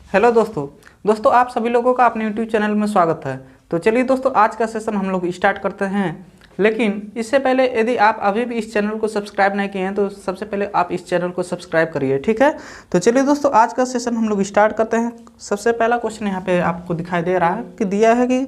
Hello दोस्तों आप सभी लोगों का अपने यूट्यूब चैनल में स्वागत है। तो चलिए दोस्तों, आज का सेशन हम लोग स्टार्ट करते हैं। लेकिन इससे पहले यदि आप अभी भी इस चैनल को सब्सक्राइब नहीं किए हैं तो सबसे पहले आप इस चैनल को सब्सक्राइब करिए, ठीक है। तो चलिए दोस्तों, आज का सेशन हम लोग स्टार्ट करते हैं। सबसे पहला क्वेश्चन यहाँ पे आपको दिखाई दे रहा है कि दिया है कि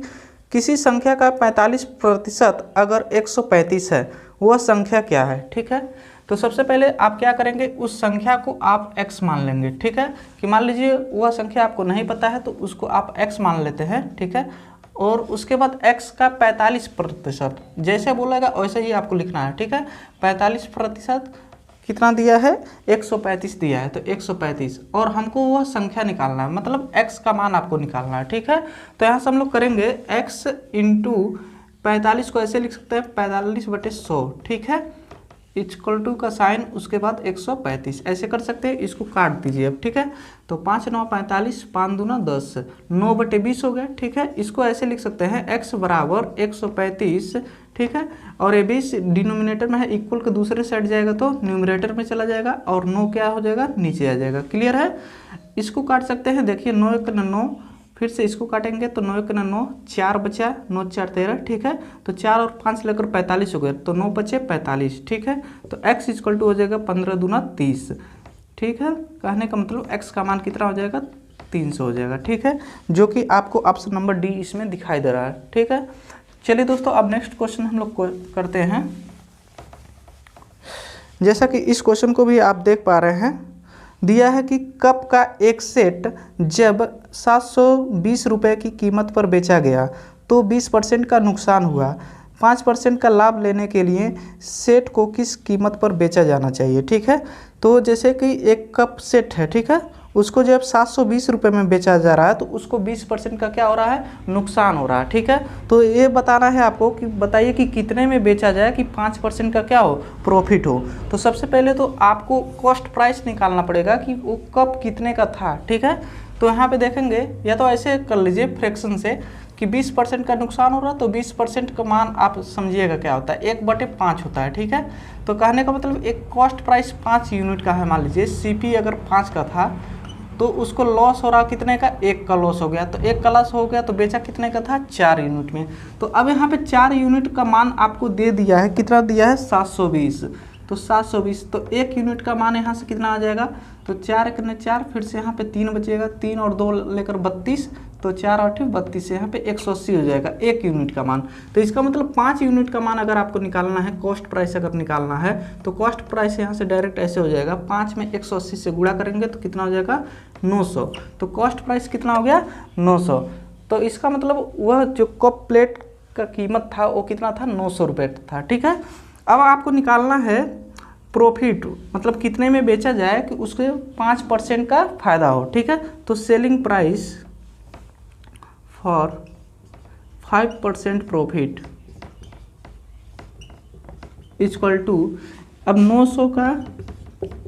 किसी संख्या का 45% अगर 135 है, वह संख्या क्या है, ठीक है। तो सबसे पहले आप क्या करेंगे, उस संख्या को आप x मान लेंगे, ठीक है। कि मान लीजिए वह संख्या आपको नहीं पता है तो उसको आप x मान लेते हैं, ठीक है। और उसके बाद x का 45% जैसे बोलेगा वैसे ही आपको लिखना है, ठीक है। 45% कितना दिया है, 135 दिया है, तो 135 और हमको वह संख्या निकालना है, मतलब x का मान आपको निकालना है, ठीक है। तो यहाँ से हम लोग करेंगे x इंटू 45 को ऐसे लिख सकते हैं 45/100, ठीक है। इक्वल टू का साइन उसके बाद 135 ऐसे कर सकते हैं। इसको काट दीजिए अब, ठीक है। तो 5 9 45, 5 दूना 10, 9/20 हो गया, ठीक है। इसको ऐसे लिख सकते हैं x बराबर 135, ठीक है। और ये 20 डिनोमिनेटर में है, इक्वल के दूसरे साइड जाएगा तो न्यूमरेटर में चला जाएगा और 9 क्या हो जाएगा, नीचे आ जाएगा। क्लियर है। इसको काट सकते हैं, देखिए 9 1 9, फिर से इसको काटेंगे तो 9 1 9, 4 बचा, 9 4 13, ठीक है। तो 4 और 5 लेकर 45 हो गया, तो 9 बचे 45, ठीक है। तो x इक्वल टू हो जाएगा 15 दूना 30, ठीक है। कहने का मतलब x का मान कितना हो जाएगा, 300 हो जाएगा, ठीक है। जो कि आपको ऑप्शन नंबर डी इसमें दिखाई दे रहा है, ठीक है। चलिए दोस्तों, अब नेक्स्ट क्वेश्चन हम लोग करते हैं। जैसा कि इस क्वेश्चन को भी आप देख पा रहे हैं, दिया है कि कप का एक सेट जब 720 रुपये की कीमत पर बेचा गया तो 20% का नुकसान हुआ। 5% का लाभ लेने के लिए सेट को किस कीमत पर बेचा जाना चाहिए, ठीक है। तो जैसे कि एक कप सेट है, ठीक है, उसको जब 720 रुपये में बेचा जा रहा है तो उसको 20% का क्या हो रहा है, नुकसान हो रहा है, ठीक है। तो ये बताना है आपको कि बताइए कि कितने में बेचा जाए कि 5% का क्या हो, प्रॉफिट हो। तो सबसे पहले तो आपको कॉस्ट प्राइस निकालना पड़ेगा कि वो कप कितने का था, ठीक है। तो यहाँ पे देखेंगे, या तो ऐसे कर लीजिए फ्रैक्शन से कि 20% का नुकसान हो रहा है तो 20% का मान आप समझिएगा क्या होता है, 1/5 होता है, ठीक है। तो कहने का मतलब एक कॉस्ट प्राइस 5 यूनिट का है। मान लीजिए CP अगर 5 का था तो उसको लॉस हो रहा कितने का, 1 का लॉस हो गया। तो 1 का लॉस हो गया तो बेचा कितने का था, 4 यूनिट में। तो अब यहाँ पे 4 यूनिट का मान आपको दे दिया है, कितना दिया है, 720। तो 720, तो 1 यूनिट का मान यहाँ से कितना आ जाएगा, तो 4 1 4, फिर से यहाँ पे 3 बचेगा, 3 और 2 लेकर 32, तो 4 8 32 से यहाँ पे 180 हो जाएगा 1 यूनिट का मान। तो इसका मतलब 5 यूनिट का मान अगर आपको निकालना है, कॉस्ट प्राइस अगर निकालना है तो कॉस्ट प्राइस यहाँ से डायरेक्ट ऐसे हो जाएगा, 5 में 180 से गुणा करेंगे तो कितना हो जाएगा, 900। तो कॉस्ट प्राइस कितना हो गया, 900। तो इसका मतलब वह जो कप प्लेट का कीमत था वो कितना था, 900 रुपये था, ठीक है। अब आपको निकालना है प्रॉफिट, मतलब कितने में बेचा जाए कि उसके 5% का फायदा हो, ठीक है। तो selling price for 5% profit equal to, अब 900 का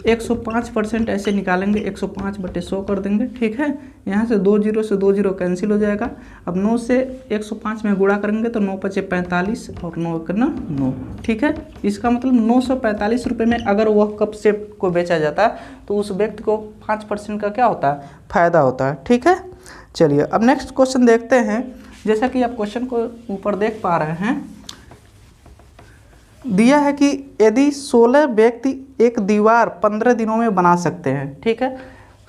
105% ऐसे निकालेंगे, 105/100 कर देंगे, ठीक है। यहाँ से 2 0 से 2 0 कैंसिल हो जाएगा। अब 9 से 105 में गुणा करेंगे तो 9 5 45 और 9 करना 9, ठीक है। इसका मतलब 945 रुपये में अगर वह कप सेट को बेचा जाता तो उस व्यक्ति को 5% का क्या होता है, फायदा होता है, ठीक है। चलिए अब नेक्स्ट क्वेश्चन देखते हैं। जैसा कि आप क्वेश्चन को ऊपर देख पा रहे हैं, दिया है कि यदि 16 व्यक्ति एक दीवार 15 दिनों में बना सकते हैं, ठीक है।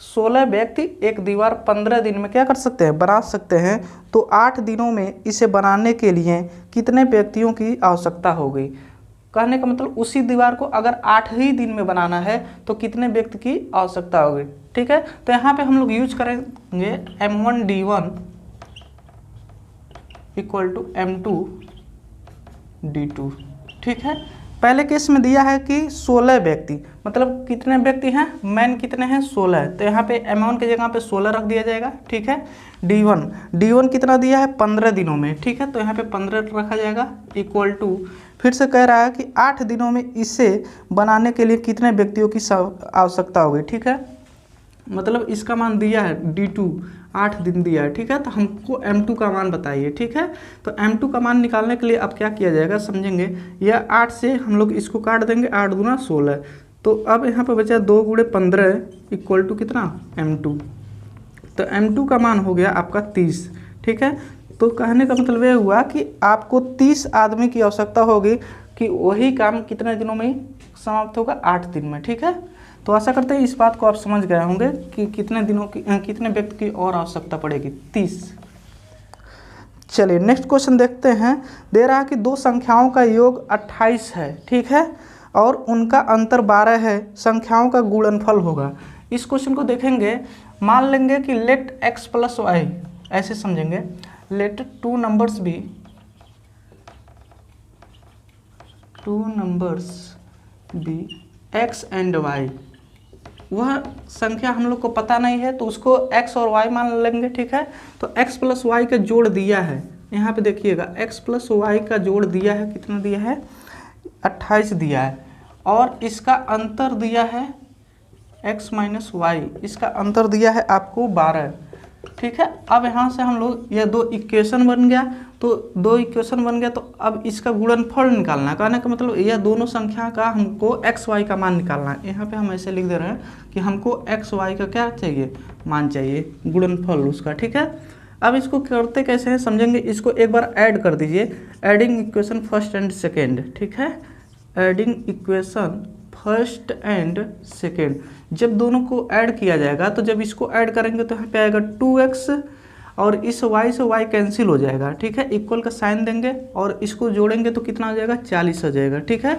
16 व्यक्ति एक दीवार 15 दिन में क्या कर सकते हैं, बना सकते हैं, तो 8 दिनों में इसे बनाने के लिए कितने व्यक्तियों की आवश्यकता होगी। कहने का मतलब उसी दीवार को अगर 8 ही दिन में बनाना है तो कितने व्यक्ति की आवश्यकता होगी, ठीक है। तो यहाँ पे हम लोग यूज करेंगे M1D1 इक्वल टू M2D2, ठीक है। पहले केस में दिया है कि 16 व्यक्ति, मतलब कितने व्यक्ति हैं, मैन कितने हैं, 16 है। तो यहाँ पे M1 की जगह पे 16 रख दिया जाएगा, ठीक है। D1 कितना दिया है, 15 दिनों में, ठीक है। तो यहाँ पे 15 रखा जाएगा इक्वल टू, फिर से कह रहा है कि 8 दिनों में इसे बनाने के लिए कितने व्यक्तियों की आवश्यकता होगी, ठीक है। मतलब इसका मान दिया है D2 8 दिन दिया है, ठीक है। तो हमको M2 का मान बताइए, ठीक है। तो M2 का मान निकालने के लिए अब क्या किया जाएगा समझेंगे। यह 8 से हम लोग इसको काट देंगे, 8 दूना 16। तो अब यहाँ पे बचा 2 × 15 इक्वल टू कितना, M2। तो m2 का मान हो गया आपका 30। ठीक है, तो कहने का मतलब ये हुआ कि आपको 30 आदमी की आवश्यकता होगी कि वही काम कितने दिनों में समाप्त होगा, 8 दिन में। ठीक है, तो आशा करते हैं इस बात को आप समझ गए होंगे कि कितने दिनों की कितने व्यक्ति की और आवश्यकता पड़ेगी, 30। चलिए नेक्स्ट क्वेश्चन देखते हैं। दे रहा है कि दो संख्याओं का योग 28 है, ठीक है, और उनका अंतर 12 है, संख्याओं का गुणनफल होगा। इस क्वेश्चन को देखेंगे, मान लेंगे कि लेट x प्लस वाई, ऐसे समझेंगे, let two numbers be x and y। वह संख्या हम लोग को पता नहीं है तो उसको x और y मान लेंगे। ठीक है, तो x प्लस वाई का जोड़ दिया है, यहाँ पे देखिएगा x प्लस वाई का जोड़ दिया है, कितना दिया है, 28 दिया है, और इसका अंतर दिया है x माइनस वाई, इसका अंतर दिया है आपको 12। ठीक है, अब यहाँ से हम लोग ये दो इक्वेशन बन गया, तो दो इक्वेशन बन गया, तो अब इसका गुणनफल निकालना है। कहने का मतलब यह दोनों संख्या का हमको x y का मान निकालना है। यहाँ पे हम ऐसे लिख दे रहे हैं कि हमको x y का क्या चाहिए, मान चाहिए, गुणनफल उसका। ठीक है, अब इसको करते कैसे हैं समझेंगे। इसको एक बार ऐड कर दीजिए, adding equation first and second. ठीक है, adding equation first and second, जब दोनों को ऐड किया जाएगा तो जब इसको ऐड करेंगे तो यहाँ पे आएगा 2x और इस y से y कैंसिल हो जाएगा। ठीक है, इक्वल का साइन देंगे और इसको जोड़ेंगे तो कितना हो जाएगा, 40 हो जाएगा। ठीक है,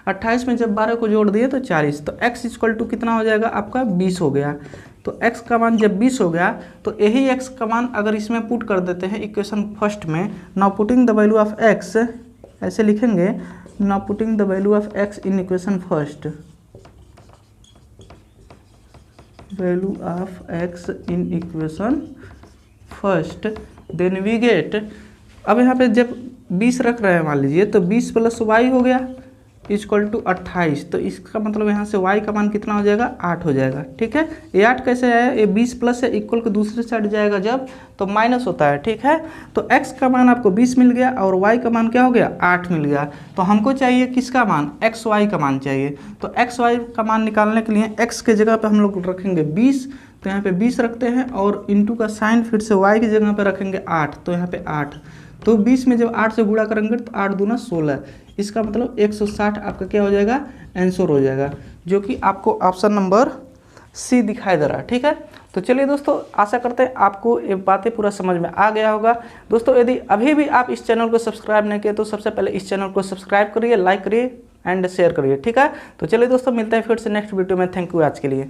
28 में जब 12 को जोड़ दिए तो 40, तो x इक्वल टू कितना हो जाएगा आपका 20 हो गया। तो x का मान जब 20 हो गया तो यही x का मान अगर इसमें पुट कर देते हैं इक्वेशन फर्स्ट में, now putting the value of x, ऐसे लिखेंगे, now putting the value of x in equation first, value of x in equation first, then we get, अब यहाँ पे जब 20 रख रहे हैं मान लीजिए, तो 20 प्लस वाई हो गया इक्वल टू 28, तो इसका मतलब यहाँ से y का मान कितना हो जाएगा, 8 हो जाएगा। ठीक है, ये 8 कैसे आया, ये 20 प्लस है, इक्वल के दूसरे साइड जाएगा जब तो माइनस होता है। ठीक है, तो x का मान आपको 20 मिल गया और y का मान क्या हो गया, 8 मिल गया। तो हमको चाहिए किसका मान, x y का मान चाहिए। तो x y का मान निकालने के लिए x के जगह पे हम लोग रखेंगे 20, तो यहाँ पे 20 रखते हैं और इंटू का साइन फिर से y की जगह पे रखेंगे 8, तो यहाँ पे 8, तो 20 में जब 8 से गुणा करेंगे तो 8 दूना 16, इसका मतलब 160 आपका क्या हो जाएगा, आंसर हो जाएगा, जो कि आपको ऑप्शन नंबर सी दिखाई दे रहा है। ठीक है, तो चलिए दोस्तों, आशा करते हैं आपको ये बातें पूरा समझ में आ गया होगा। दोस्तों यदि अभी भी आप इस चैनल को सब्सक्राइब नहीं किए तो सबसे पहले इस चैनल को सब्सक्राइब करिए, लाइक करिए एंड शेयर करिए। ठीक है, तो चलिए दोस्तों, मिलते हैं फिर से नेक्स्ट वीडियो में। थैंक यू आज के लिए।